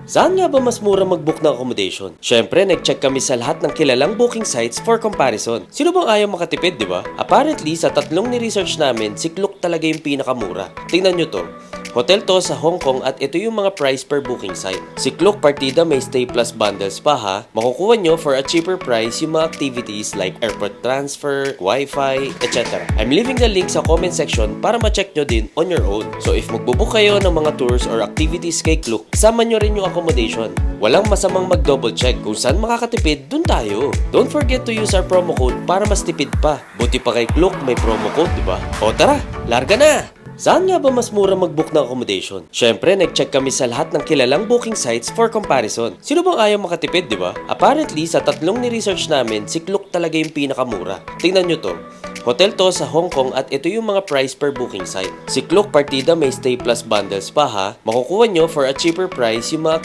Saan nga ba mas mura mag-book ng accommodation? Syempre, nag-check kami sa lahat ng kilalang booking sites for comparison. Sino bang ayaw makatipid, di ba? Apparently, sa tatlong ni-research namin, si Klook talaga yung pinakamura. Tingnan nyo to. Hotel to sa Hong Kong at ito yung mga price per booking site. Si Klook partida may stay plus bundles pa ha. Makukuha nyo for a cheaper price yung mga activities like airport transfer, wifi, etc. I'm leaving the link sa comment section para ma-check nyo din on your own. So if magbubook kayo ng mga tours or activities kay Klook, isama nyo rin yung accommodation. Walang masamang mag-double check kung saan makakatipid, dun tayo. Don't forget to use our promo code para mas tipid pa. Buti pa kay Klook may promo code, di ba? O tara, larga na! Saan nga ba mas mura mag-book ng accommodation? Syempre, nag-check kami sa lahat ng kilalang booking sites for comparison. Sino bang ayaw makatipid, di ba? Apparently, sa tatlong ni-research namin, si Klook talaga yung pinakamura. Tingnan nyo to. Hotel to sa Hong Kong at ito yung mga price per booking site. Si Klook partida may stay plus bundles pa ha. Makukuha nyo for a cheaper price yung mga